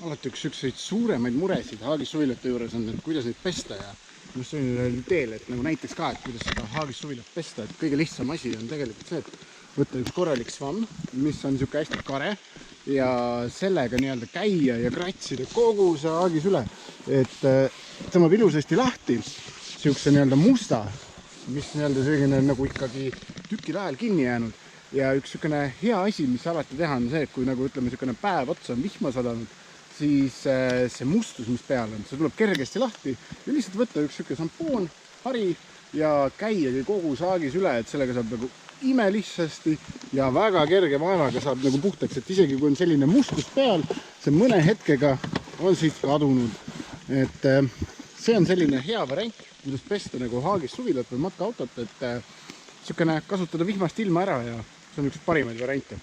alati üks selliseid suuremaid muresid haagissuvilate juures on, et kuidas neid pesta ja just selline teel, et nagu näiteks ka, et kuidas seda haagissuvilat pesta, et kõige lihtsam asi on tegelikult see, et võtta üks korralik svamm, mis on niisugune hästi kare ja sellega nii-öelda käia ja kratsida kogu see haagisüle, et tõmbab ilusasti lahti niisuguse nii-öelda musta, mis nii-öelda selline nagu ikkagi tükil ajal kinni jäänud. Ja üks niisugune hea asi, mis alati teha on see, et kui nagu ütleme niisugune päev otsa on vihma sadanud, siis see mustus, mis peal on, see tuleb kergesti lahti ja lihtsalt võtta üks niisugune sampoon, hari ja käiagi kogu saagis üle, et sellega saab nagu imelihtsasti ja väga kerge vaevaga saab nagu puhtaks, et isegi kui on selline mustus peal, see mõne hetkega on siit kadunud. Et see on selline hea variant, kuidas pesta nagu haagissuvilat või matkaautot, et niisugune kasutada vihmast ilma ära ja see on üks parimaid variante.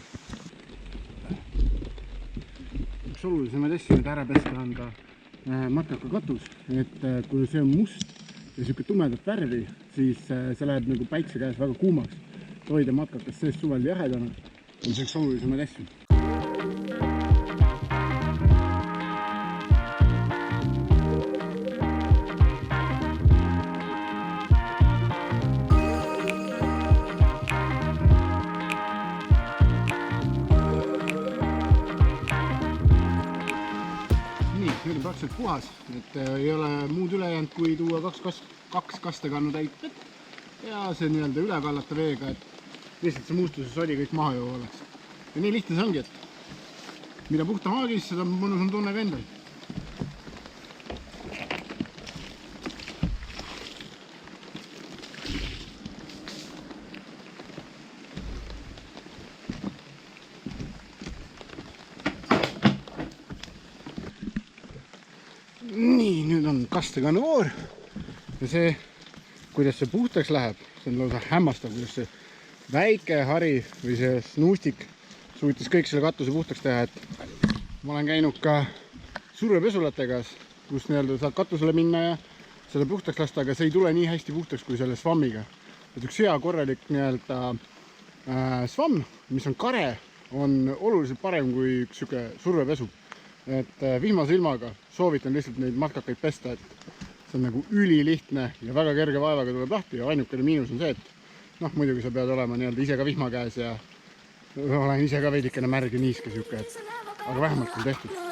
Üks olulisemaid asju, et ära pesta on ka matkaka katus, et kui see on must ja niisugune tumedat värvi, siis see läheb nagu päikse käes väga kuumaks. Hoida matkakas sees suvel jahedana on see üks olulisemaid asju. Nüüd on praktiliselt puhas, et ei ole muud üle jäänud, kui tuua kaks kastekannu täit vett ja see nii-öelda üle kallata veega, et lihtsalt see muustuses oli kõik maha ju oleks. Ja nii lihtne see ongi, et mida puhtam haagis, seda mõnusam tunne ka endal. Nii, nüüd on kastekannu voor ja see, kuidas see puhtaks läheb, see on lausa hämmastav, kuidas see väike hari või see snuustik suutis kõik selle katuse puhtaks teha, et ma olen käinud ka survepesulatega, kus nii-öelda saad katusele minna ja selle puhtaks lasta, aga see ei tule nii hästi puhtaks kui selle svammiga. Et üks hea korralik nii-öelda svamm, mis on kare, on oluliselt parem kui üks survepesu. Et vihmase ilmaga soovitan lihtsalt neid matkakaid pesta, et see on nagu ülilihtne ja väga kerge vaevaga tuleb lahti ja ainukene miinus on see, et muidugi sa pead olema nii-öelda ise ka vihma käes ja olen ise ka veidikene märg ja niiske siuke, aga vähemalt on tehtud.